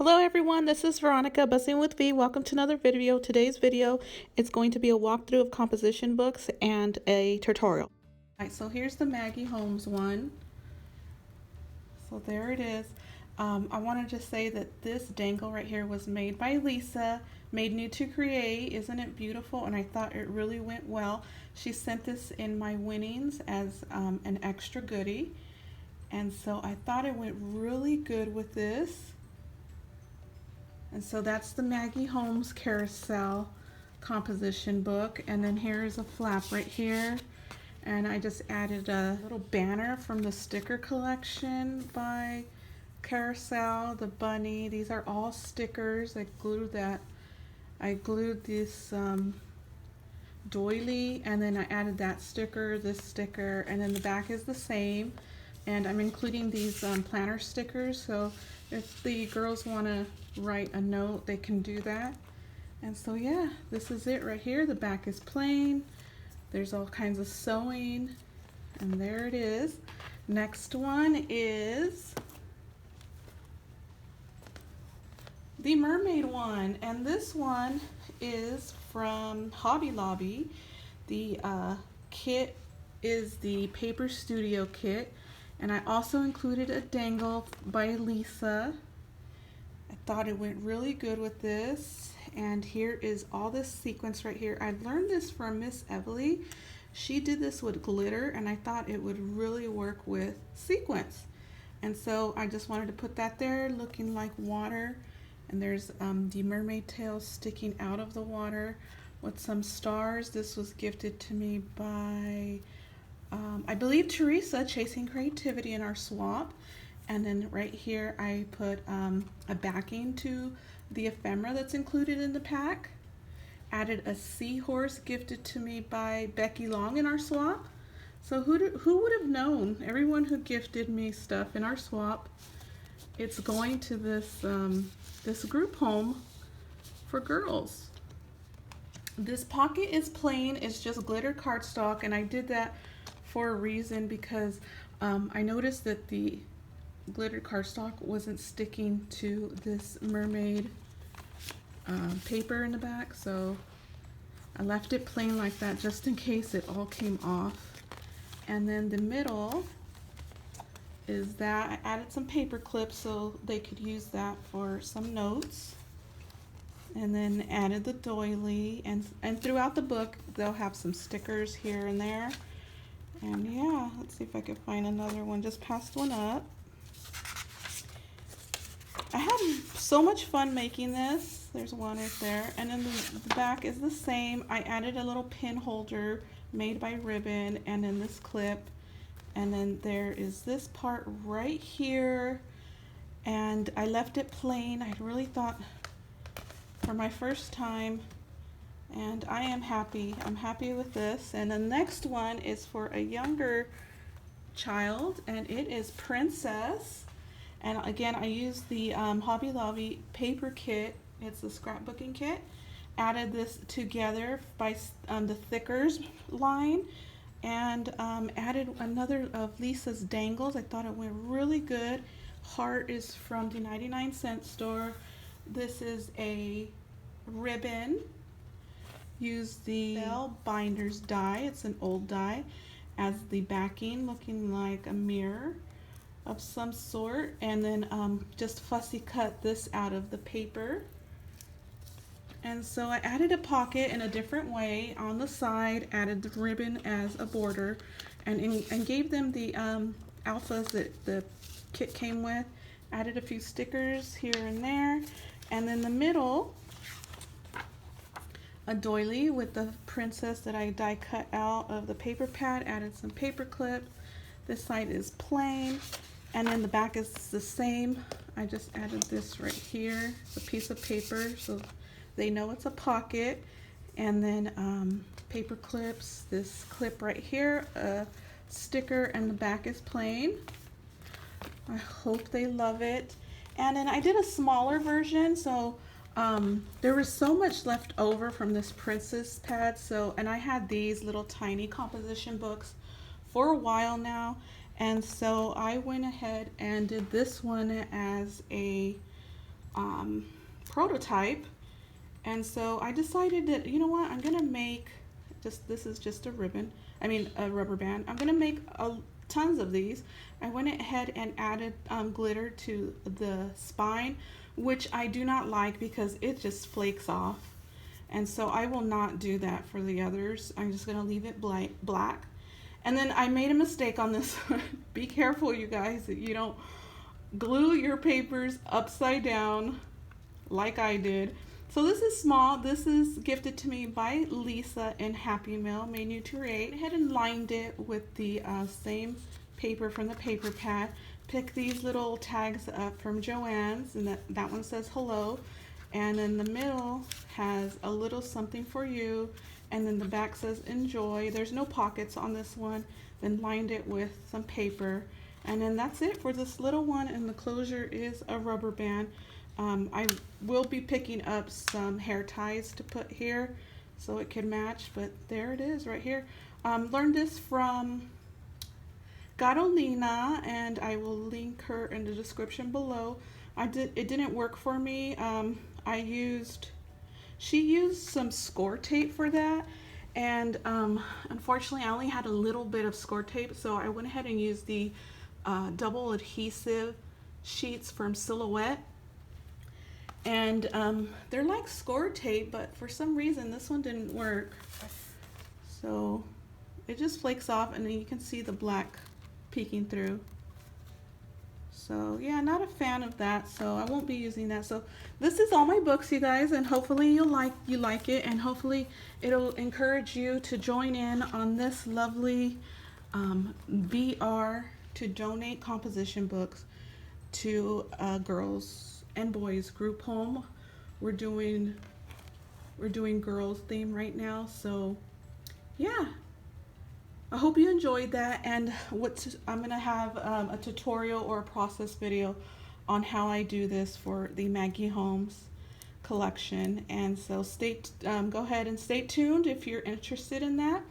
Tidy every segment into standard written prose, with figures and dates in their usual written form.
Hello everyone, this is Veronica, Buzzing with V. Welcome to another video. Today's video is going to be a walkthrough of composition books and a tutorial. Alright, so here's the Maggie Holmes one. So there it is. I wanted to say that this dangle right here was made by Lisa, made new to create. Isn't it beautiful? And I thought it really went well. She sent this in my winnings as an extra goodie. And so I thought it went really good with this. And so that's the Maggie Holmes Carousel composition book. And then here's a flap right here. And I just added a little banner from the sticker collection by Carousel, the bunny. These are all stickers. I glued this doily, and then I added that sticker, this sticker, and then the back is the same. And I'm including these planner stickers, so if the girls want to write a note, they can do that. And so yeah, this is it right here. The back is plain. There's all kinds of sewing, and there it is. Next one is the mermaid one, and this one is from Hobby Lobby. The kit is the Paper Studio kit, and I also included a dangle by Lisa. I thought it went really good with this. And here is all this sequence right here. I learned this from Miss Everly. She did this with glitter, and I thought it would really work with sequence. And so I just wanted to put that there looking like water. And there's the mermaid tail sticking out of the water with some stars. This was gifted to me by I believe Teresa, Chasing Creativity, in our swap. And then right here I put a backing to the ephemera that's included in the pack. Added a seahorse gifted to me by Becky Long in our swap. So who would have known? Everyone who gifted me stuff in our swap, it's going to this this group home for girls. This pocket is plain. It's just glitter cardstock, and I did that for a reason because I noticed that the glitter cardstock wasn't sticking to this mermaid paper in the back, so I left it plain like that just in case it all came off. And then the middle is that I added some paper clips so they could use that for some notes. And then added the doily, and throughout the book they'll have some stickers here and there. And yeah, let's see if I can find another one. Just passed one up. I had so much fun making this. There's one right there. And then the back is the same. I added a little pin holder made by ribbon, and then this clip. And then there is this part right here. And I left it plain. I really thought for my first time, and I am happy. I'm happy with this. And the next one is for a younger child, and it is Princess. And again, I used the Hobby Lobby paper kit. It's the scrapbooking kit. Added this together by the Thickers line, and added another of Lisa's dangles. I thought it went really good. Heart is from the 99-cent store. This is a ribbon. Use the Bell Binders die. It's an old die as the backing, looking like a mirror of some sort. And then just fussy cut this out of the paper. And so I added a pocket in a different way on the side, added the ribbon as a border, and gave them the alphas that the kit came with. Added a few stickers here and there. And then the middle, a doily with the princess that I die cut out of the paper pad. Added some paper clips. This side is plain, and then the back is the same. I just added this right here. It's a piece of paper so they know it's a pocket. And then paper clips, this clip right here, a sticker, and the back is plain. I hope they love it. And then I did a smaller version, so there was so much left over from this princess pad, and I had these little tiny composition books for a while now, and so I went ahead and did this one as a prototype. And so I decided that, you know what, I'm gonna make this is just a ribbon, a rubber band. I'm gonna make tons of these. I went ahead and added glitter to the spine, which I do not like because it just flakes off. And so I will not do that for the others. I'm just gonna leave it black. And then I made a mistake on this one. Be careful, you guys, that you don't glue your papers upside down like I did. So this is small. This is gifted to me by Lisa in Happy Mail, May New to Create. I had and lined it with the same paper from the paper pad. Pick these little tags up from Joann's, and that one says hello. And in the middle has a little something for you, and then the back says enjoy. There's no pockets on this one. Then lined it with some paper, and then that's it for this little one, and the closure is a rubber band. I will be picking up some hair ties to put here so it can match, but there it is right here. Learned this from Carolina, and I will link her in the description below. It didn't work for me. She used some score tape for that, and unfortunately I only had a little bit of score tape, so I went ahead and used the double adhesive sheets from Silhouette. And they're like score tape, but for some reason this one didn't work. So it just flakes off, and then you can see the black peeking through. So yeah, not a fan of that, so I won't be using that. So this is all my books, you guys, and hopefully you like it, and hopefully it'll encourage you to join in on this lovely BR to donate composition books to girls and boys group home. We're doing girls theme right now, so yeah, I hope you enjoyed that. And I'm gonna have a tutorial or a process video on how I do this for the Maggie Holmes collection. And so go ahead and stay tuned if you're interested in that,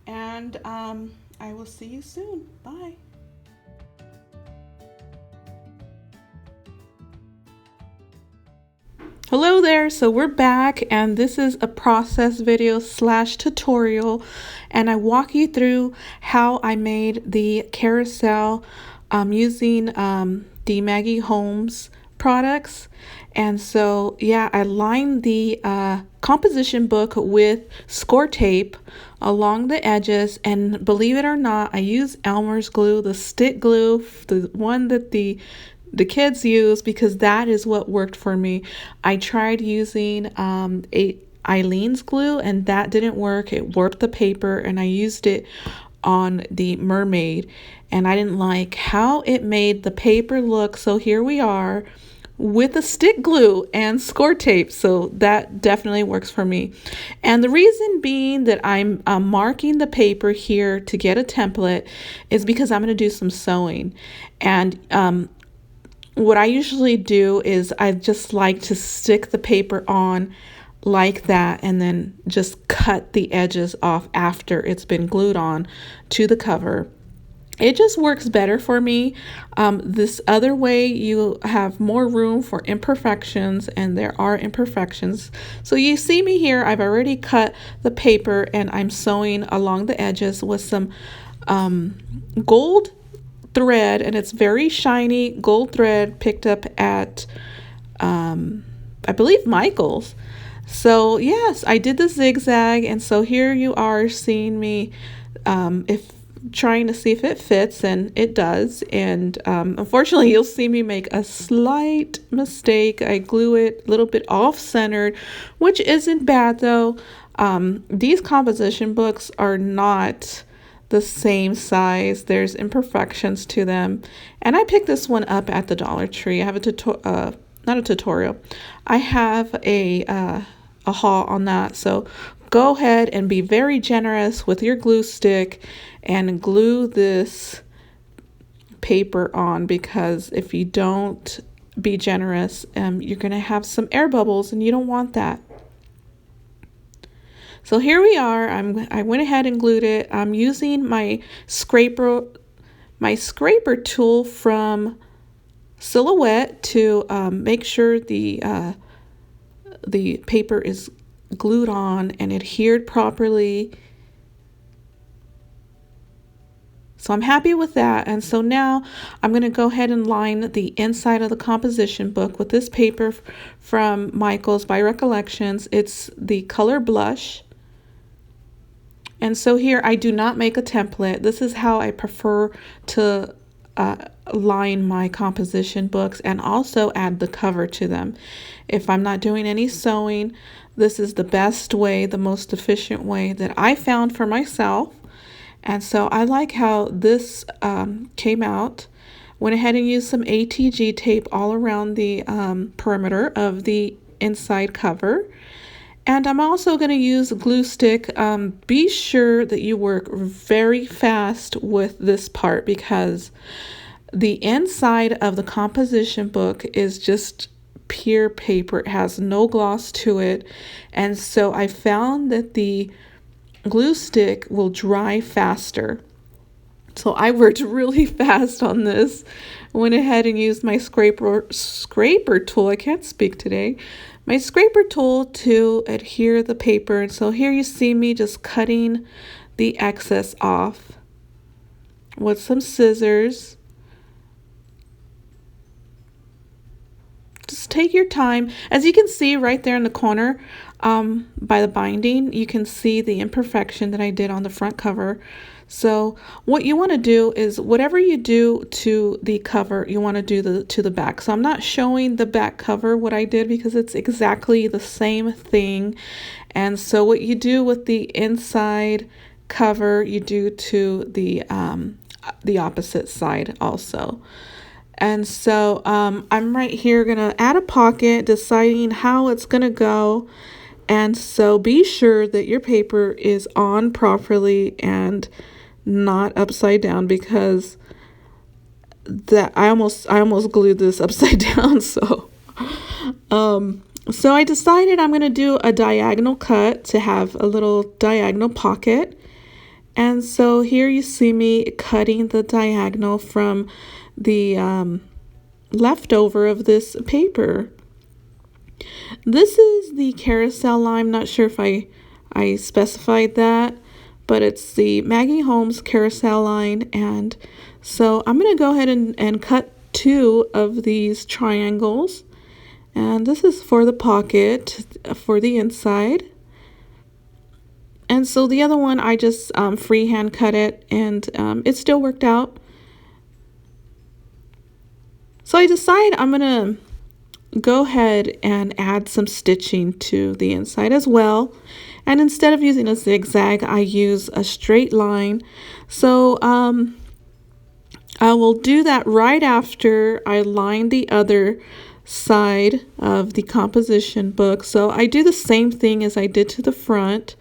and I will see you soon. Bye. Hello there, so we're back, and this is a process video / tutorial, and I walk you through how I made the carousel using the Maggie Holmes products. And so yeah, I lined the composition book with score tape along the edges, and believe it or not, I used Elmer's glue, the stick glue, the one that the kids use, because that is what worked for me. I tried using Eileen's glue, and that didn't work. It warped the paper, and I used it on the mermaid, and I didn't like how it made the paper look. So here we are with a stick glue and score tape, so that definitely works for me. And the reason being that I'm marking the paper here to get a template is because I'm going to do some sewing. And what I usually do is I just like to stick the paper on like that, and then just cut the edges off after it's been glued on to the cover. It just works better for me. This other way, you have more room for imperfections, and there are imperfections. So you see me here, I've already cut the paper, and I'm sewing along the edges with some gold thread, and it's very shiny gold thread picked up at I believe Michael's. So yes, I did the zigzag, and so here you are seeing me trying to see if it fits, and it does. And unfortunately, you'll see me make a slight mistake. I glue it a little bit off-centered, which isn't bad though. These composition books are not the same size. There's imperfections to them, and I picked this one up at the Dollar Tree. I have not a tutorial. I have a haul on that. So go ahead and be very generous with your glue stick and glue this paper on, because if you don't be generous, you're going to have some air bubbles, and you don't want that. So here we are. I went ahead and glued it. I'm using my scraper tool from silhouette to make sure the paper is glued on and adhered properly. So I'm happy with that. And so now I'm going to go ahead and line the inside of the composition book with this paper from Michaels by Recollections. It's the color Blush. And so here I do not make a template. This is how I prefer to line my composition books and also add the cover to them. If I'm not doing any sewing, this is the best way, the most efficient way that I found for myself. And so I like how this came out. Went ahead and used some ATG tape all around the perimeter of the inside cover. And I'm also going to use a glue stick. Be sure that you work very fast with this part because the inside of the composition book is just pure paper. It has no gloss to it. And so I found that the glue stick will dry faster. So I worked really fast on this. Went ahead and used my scraper tool. I can't speak today. My scraper tool to adhere the paper. And so here you see me just cutting the excess off with some scissors. Just take your time. As you can see right there in the corner by the binding, you can see the imperfection that I did on the front cover. So what you want to do is whatever you do to the cover, you want to do to the back. So I'm not showing the back cover what I did because it's exactly the same thing. And so what you do with the inside cover, you do to the opposite side also. And so I'm right here going to add a pocket, deciding how it's going to go. And so be sure that your paper is on properly and not upside down because that I almost glued this upside down. So I decided I'm going to do a diagonal cut to have a little diagonal pocket. And so here you see me cutting the diagonal from the leftover of this paper. This is the Carousel line. I'm not sure if I specified that, but it's the Maggie Holmes Carousel line. And so I'm going to go ahead and cut 2 of these triangles. And this is for the pocket for the inside. And so the other one, I just freehand cut it, and it still worked out. So I decide I'm going to go ahead and add some stitching to the inside as well. And instead of using a zigzag, I use a straight line. So I will do that right after I line the other side of the composition book. So I do the same thing as I did to the front.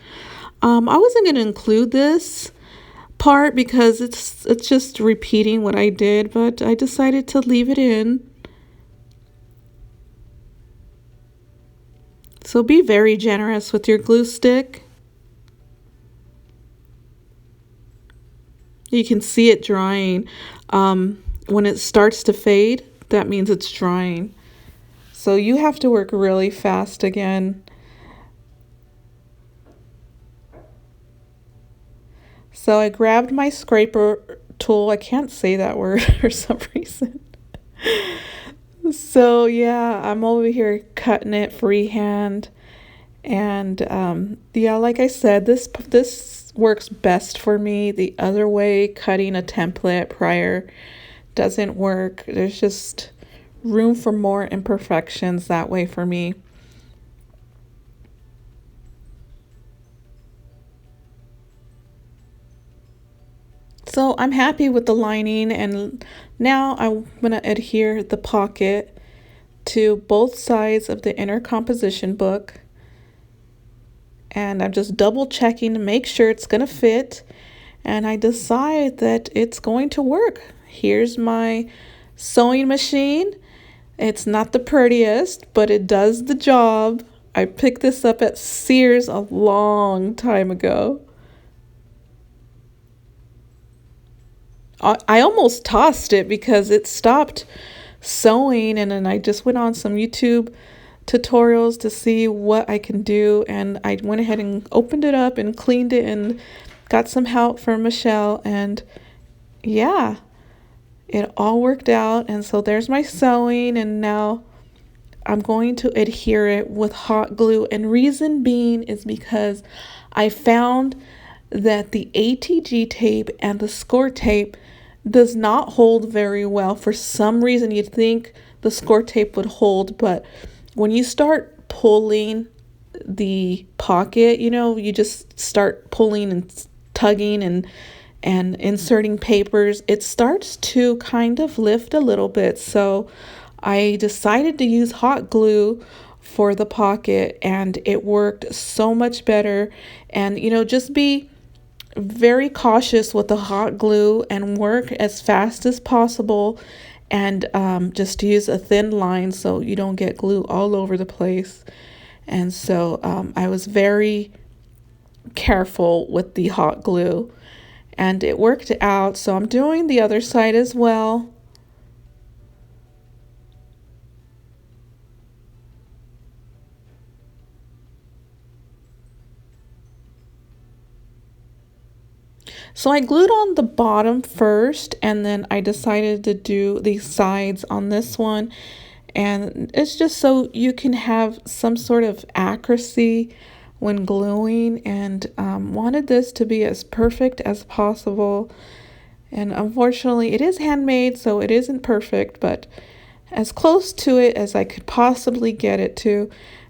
I wasn't going to include this part because it's just repeating what I did, but I decided to leave it in. So be very generous with your glue stick. You can see it drying. When it starts to fade, that means it's drying. So you have to work really fast again. So I grabbed my scraper tool. I can't say that word for some reason. So yeah, I'm over here cutting it freehand. And yeah, like I said, this works best for me. The other way, cutting a template prior, doesn't work. There's just room for more imperfections that way for me. So I'm happy with the lining, and now I'm going to adhere the pocket to both sides of the inner composition book. And I'm just double checking to make sure it's going to fit. And I decide that it's going to work. Here's my sewing machine. It's not the prettiest, but it does the job. I picked this up at Sears a long time ago. I almost tossed it because it stopped sewing, and then I just went on some YouTube tutorials to see what I can do, and I went ahead and opened it up and cleaned it and got some help from Michelle, and yeah, it all worked out. And so there's my sewing, and now I'm going to adhere it with hot glue. And reason being is because I found that the ATG tape and the score tape does not hold very well. For some reason, you'd think the score tape would hold, but when you start pulling the pocket, you just start pulling and tugging and inserting papers, it starts to kind of lift a little bit. So I decided to use hot glue for the pocket, and it worked so much better. And just be very cautious with the hot glue and work as fast as possible, and just use a thin line so you don't get glue all over the place. And so I was very careful with the hot glue, and it worked out. So I'm doing the other side as well. So I glued on the bottom first, and then I decided to do the sides on this one. And it's just so you can have some sort of accuracy when gluing, and wanted this to be as perfect as possible. And unfortunately, it is handmade, so it isn't perfect, but as close to it as I could possibly get it to.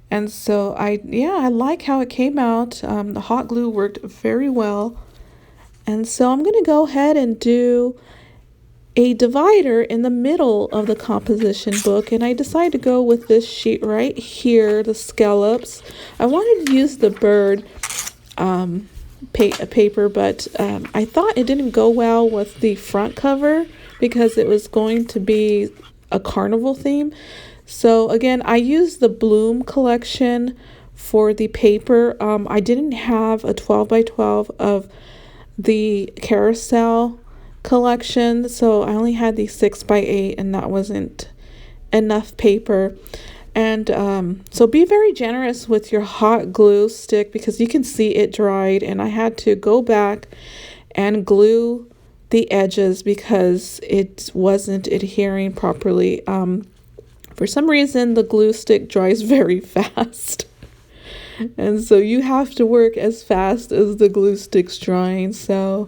And so I like how it came out. The hot glue worked very well. And so I'm going to go ahead and do a divider in the middle of the composition book. And I decided to go with this sheet right here, the scallops. I wanted to use the bird paper, but I thought it didn't go well with the front cover because it was going to be a carnival theme. So again, I used the Bloom collection for the paper. I didn't have a 12 by 12 of the Carousel collection, so I only had the 6 by 8, and that wasn't enough paper. And so be very generous with your hot glue stick, because you can see it dried, and I had to go back and glue the edges because it wasn't adhering properly. For some reason, the glue stick dries very fast. And so you have to work as fast as the glue stick's drying. So,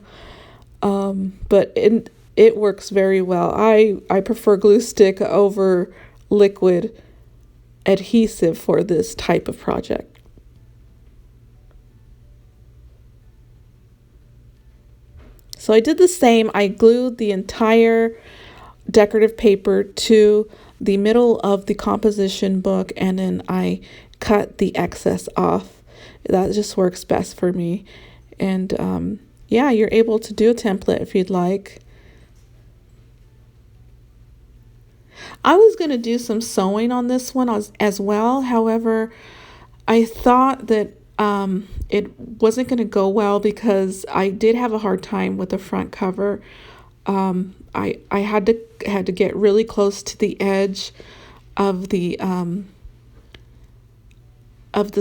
but it works very well. I prefer glue stick over liquid adhesive for this type of project. So I did the same. I glued the entire decorative paper to the middle of the composition book, and then I cut the excess off. That just works best for me. And yeah, you're able to do a template if you'd like. I was going to do some sewing on this one as well. However, I thought that it wasn't going to go well because I did have a hard time with the front cover. I had to get really close to the edge of the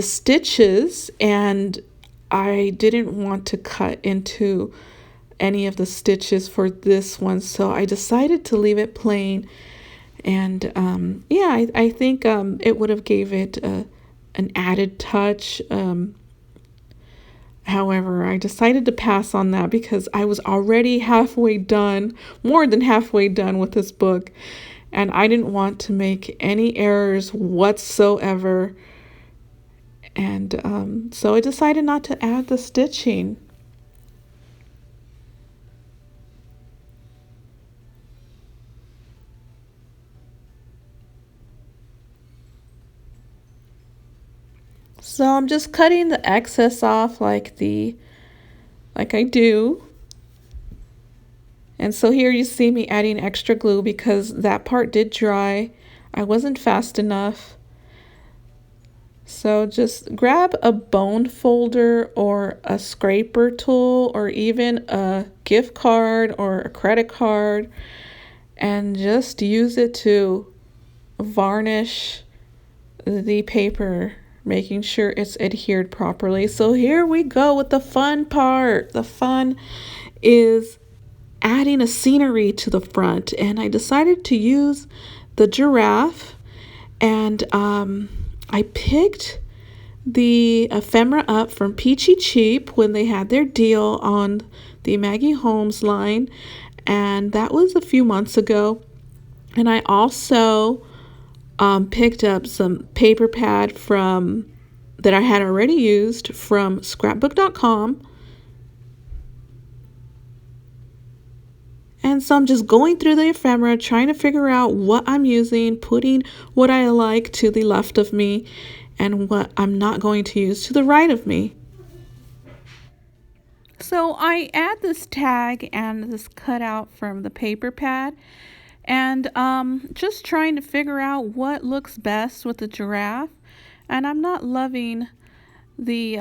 stitches, and I didn't want to cut into any of the stitches for this one, so I decided to leave it plain. And yeah, I think it would have gave it an added touch. However, I decided to pass on that because I was already halfway done, more than halfway done with this book, and I didn't want to make any errors whatsoever. And so I decided not to add the stitching. So I'm just cutting the excess off like I do. And so here you see me adding extra glue because that part did dry. I wasn't fast enough. So just grab a bone folder or a scraper tool or even a gift card or a credit card, and just use it to varnish the paper, making sure it's adhered properly. So here we go with the fun part. The fun is adding a scenery to the front, and I decided to use the giraffe, and I picked the ephemera up from Peachy Cheap when they had their deal on the Maggie Holmes line, and that was a few months ago. And I also picked up some paper pad from that I had already used from scrapbook.com. And so I'm just going through the ephemera, trying to figure out what I'm using, putting what I like to the left of me, and what I'm not going to use to the right of me. So I add this tag and this cutout from the paper pad, and just trying to figure out what looks best with the giraffe. And I'm not loving the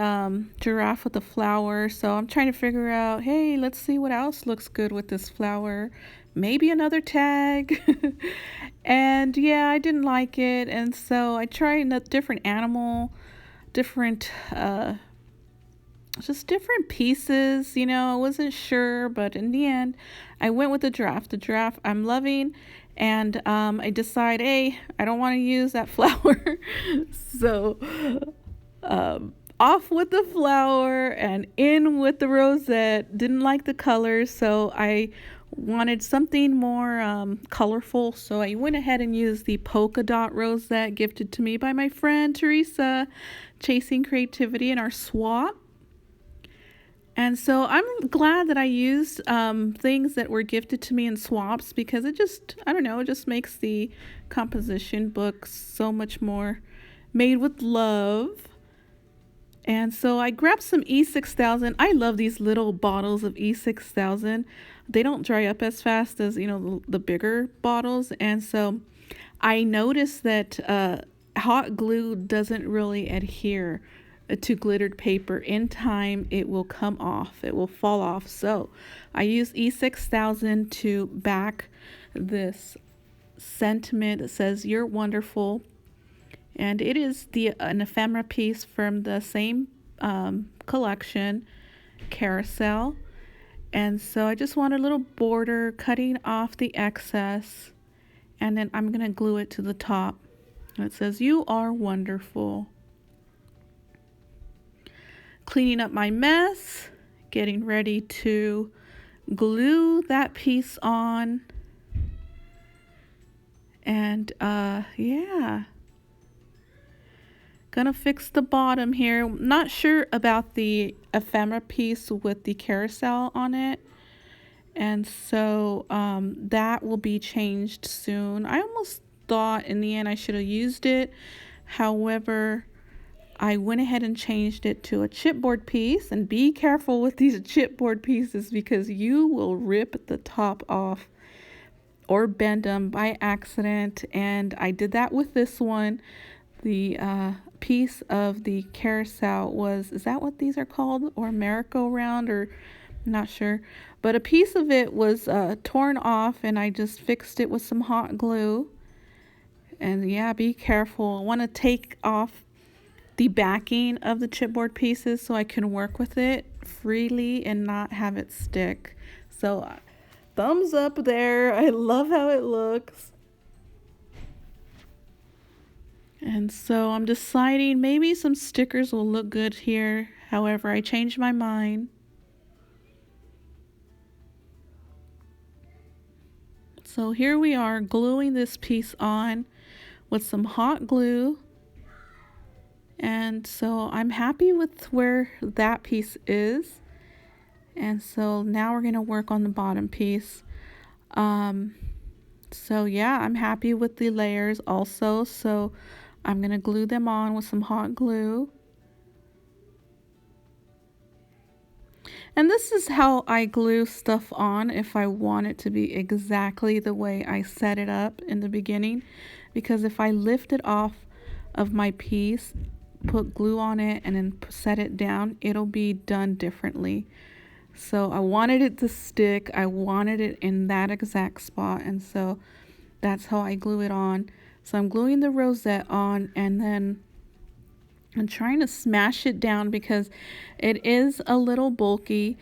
giraffe with the flower, so I'm trying to figure out, hey, let's see what else looks good with this flower. Maybe another tag. And yeah, I didn't like it, and so I tried a different animal, different just different pieces, I wasn't sure, but in the end I went with the giraffe. The giraffe I'm loving, and I decide, hey, I don't want to use that flower. So off with the flower and in with the rosette. Didn't like the colors, so I wanted something more colorful, so I went ahead and used the polka dot rosette gifted to me by my friend Teresa, Chasing Creativity, in our swap. And so I'm glad that I used things that were gifted to me in swaps, because it just, I don't know, it just makes the composition book so much more made with love. And so I grabbed some E6000. I love these little bottles of E6000. They don't dry up as fast as, the bigger bottles. And so I noticed that hot glue doesn't really adhere to glittered paper. In time, it will come off. It will fall off. So I used E6000 to back this sentiment that says, "You're wonderful." And it is an ephemera piece from the same collection, Carousel. And so I just want a little border, cutting off the excess, and then I'm going to glue it to the top. And it says, "You are wonderful." Cleaning up my mess, getting ready to glue that piece on. And yeah. Gonna fix the bottom here. Not sure about the ephemera piece with the carousel on it, and so that will be changed soon. I almost thought in the end I should have used it. However, I went ahead and changed it to a chipboard piece. And be careful with these chipboard pieces, because you will rip the top off or bend them by accident. And I did that with this one. The piece of the carousel is that what these are called, or merry-go-round, or I'm not sure, but a piece of it was torn off, and I just fixed it with some hot glue. And yeah, be careful. I want to take off the backing of the chipboard pieces so I can work with it freely and not have it stick. So thumbs up there. I love how it looks. And so I'm deciding maybe some stickers will look good here. However, I changed my mind. So here we are, gluing this piece on with some hot glue. And so I'm happy with where that piece is. And so now we're going to work on the bottom piece. So yeah, I'm happy with the layers also. So I'm going to glue them on with some hot glue. And this is how I glue stuff on if I want it to be exactly the way I set it up in the beginning. Because if I lift it off of my piece, put glue on it, and then set it down, it'll be done differently. So I wanted it to stick. I wanted it in that exact spot. And so that's how I glue it on. So I'm gluing the rosette on, and then I'm trying to smash it down because it is a little bulky.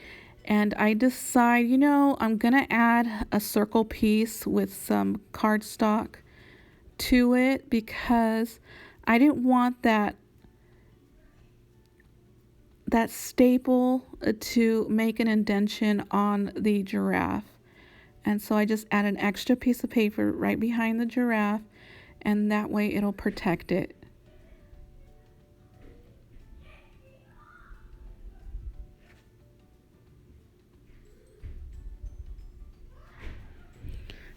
And I decide, I'm going to add a circle piece with some cardstock to it because I didn't want that staple to make an indentation on the giraffe. And so I just add an extra piece of paper right behind the giraffe, and that way it'll protect it.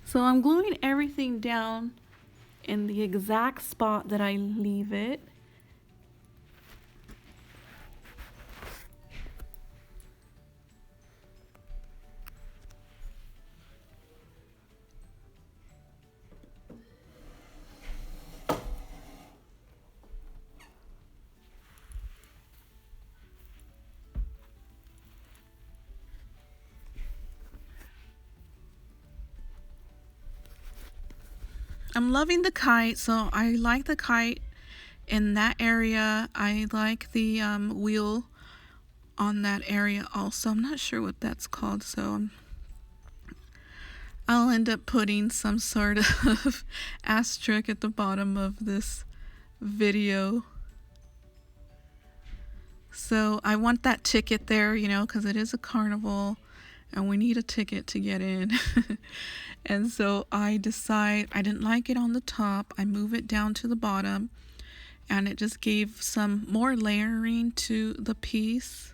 So I'm gluing everything down in the exact spot that I leave it. I'm loving the kite, so I like the kite in that area. I like the wheel on that area also. I'm not sure what that's called, so I'll end up putting some sort of asterisk at the bottom of this video. So I want that ticket there, because it is a carnival and we need a ticket to get in. And so I decide I didn't like it on the top. I move it down to the bottom, and it just gave some more layering to the piece.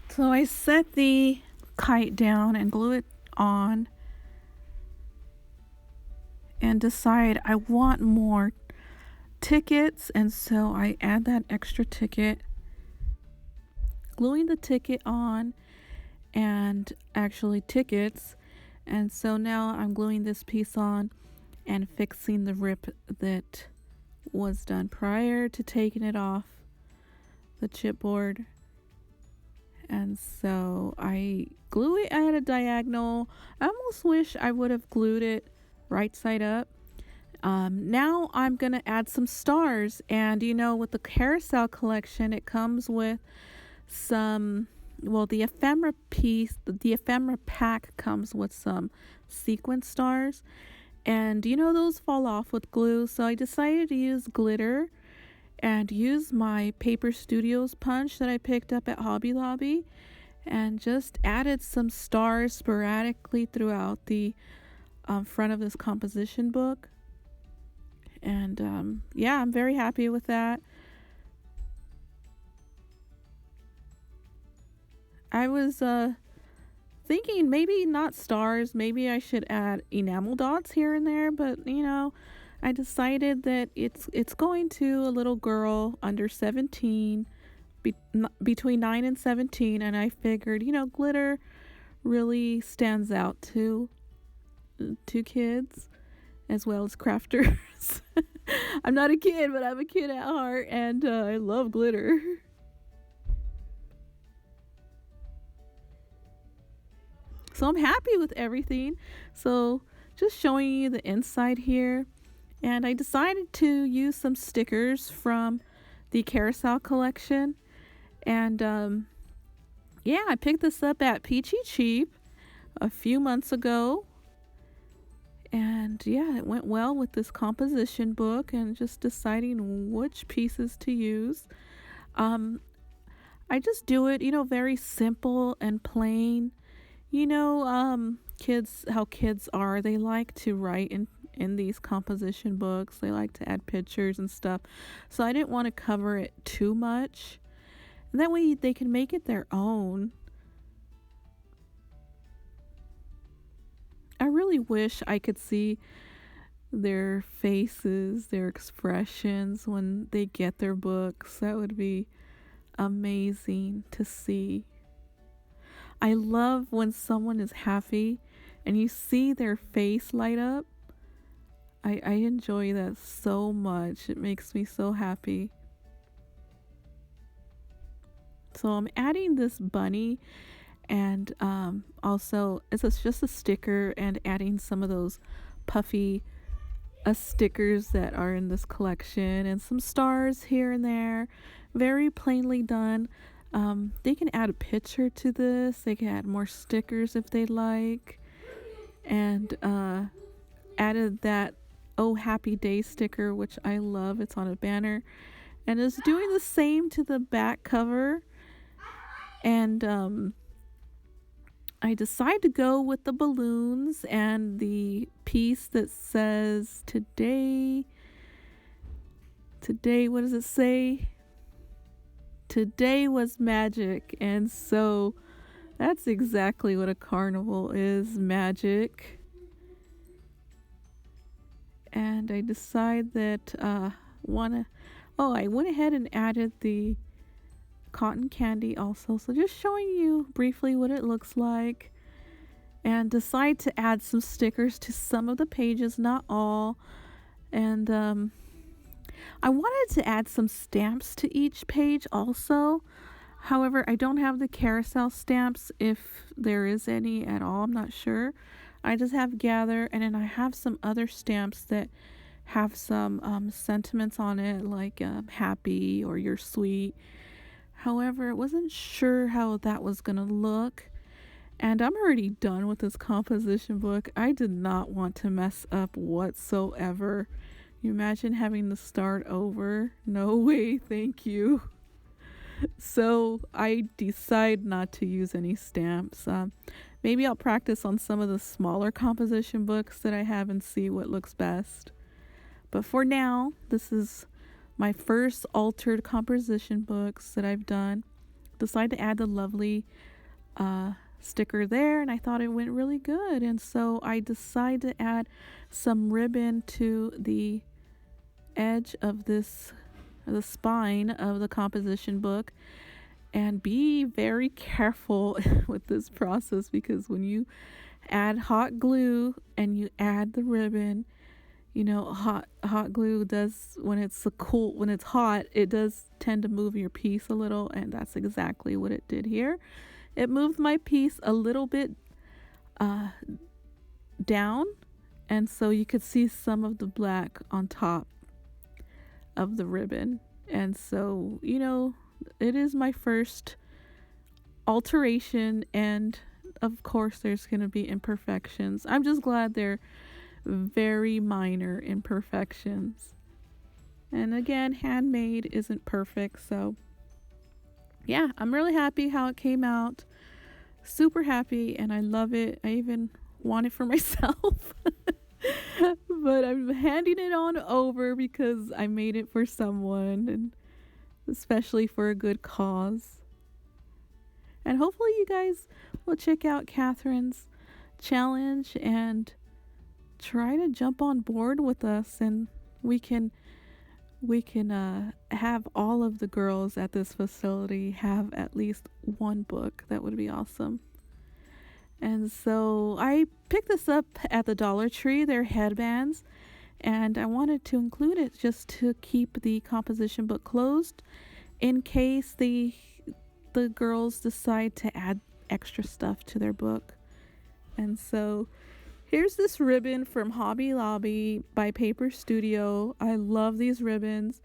So I set the kite down and glue it on and decide I want more tickets, and so I add that extra ticket, gluing the ticket on and actually tickets. And so now I'm gluing this piece on and fixing the rip that was done prior to taking it off the chipboard. And so I glue it at a diagonal. I almost wish I would have glued it right side up. Now I'm going to add some stars. And with the Carousel collection, it comes with some, the ephemera piece, the ephemera pack comes with some sequence stars. And those fall off with glue. So I decided to use glitter and use my Paper Studios punch that I picked up at Hobby Lobby, and just added some stars sporadically throughout the front of this composition book. And I'm very happy with that. I was thinking maybe not stars, maybe I should add enamel dots here and there, but I decided that it's going to a little girl under 17, between 9 and 17, and I figured, glitter really stands out to kids as well as crafters. I'm not a kid, but I'm a kid at heart, and I love glitter. So I'm happy with everything. So just showing you the inside here. And I decided to use some stickers from the Carousel collection. And I picked this up at Peachy Cheap a few months ago. And it went well with this composition book and just deciding which pieces to use. I just do it, very simple and plain. How kids are, they like to write in these composition books. They like to add pictures and stuff. So I didn't want to cover it too much. And that way they can make it their own. I really wish I could see their faces, their expressions when they get their books. That would be amazing to see. I love when someone is happy and you see their face light up. I enjoy that so much. It makes me so happy. So I'm adding this bunny, and also it's just a sticker, and adding some of those puffy stickers that are in this collection, and some stars here and there. Very plainly done. They can add a picture to this. They can add more stickers if they like. And added that "Oh Happy Day" sticker, which I love. It's on a banner. And it's doing the same to the back cover. And I decided to go with the balloons and the piece that says today, what does it say? Today was magic. And so that's exactly what a carnival is, magic. And I decided that I went ahead and added the cotton candy also. So just showing you briefly what it looks like. And decide to add some stickers to some of the pages, not all. And I wanted to add some stamps to each page also. However, I don't have the carousel stamps, if there is any at all. I'm not sure. I just have gather, and then I have some other stamps that have some sentiments on it, like happy or you're sweet. However, I wasn't sure how that was going to look. And I'm already done with this composition book. I did not want to mess up whatsoever. You imagine having to start over? No way, thank you. So I decide not to use any stamps. Maybe I'll practice on some of the smaller composition books that I have and see what looks best. But for now, this is my first altered composition books that I've done. Decided to add the lovely sticker there, and I thought it went really good. And so I decided to add some ribbon to the edge of the spine of the composition book. And be very careful with this process, because when you add hot glue and you add the ribbon, you know, hot glue does, when it's hot, it does tend to move your piece a little, and that's exactly what it did here. It moved my piece a little bit down, and so you could see some of the black on top of the ribbon. And so, you know, it is my first alteration, and of course there's going to be imperfections. I'm just glad they're very minor imperfections. And again, handmade isn't perfect, so yeah, I'm really happy how it came out. Super happy, and I love it. I even want it for myself. But I'm handing it on over because I made it for someone, and especially for a good cause. And hopefully you guys will check out Catherine's challenge and try to jump on board with us, and we can have all of the girls at this facility have at least one book. That would be awesome. And so I picked this up at the Dollar Tree. They're headbands, and I wanted to include it just to keep the composition book closed in case the girls decide to add extra stuff to their book. And so here's this ribbon from Hobby Lobby by Paper Studio. I love these ribbons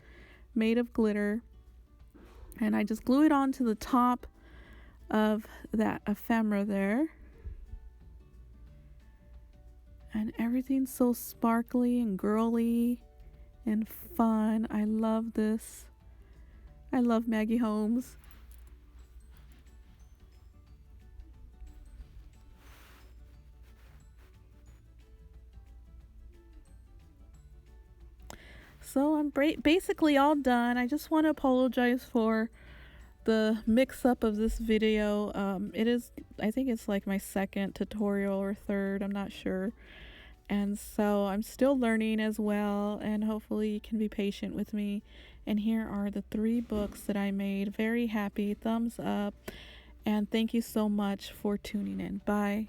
made of glitter. And I just glue it onto the top of that ephemera there. And everything's so sparkly and girly and fun. I love this. I love Maggie Holmes. So I'm basically all done. I just want to apologize for the mix-up of this video. I think it's like my second tutorial or third, I'm not sure. And so I'm still learning as well, and hopefully you can be patient with me And here are the 3 books that I made. Very happy. Thumbs up. And thank you so much for tuning in. Bye.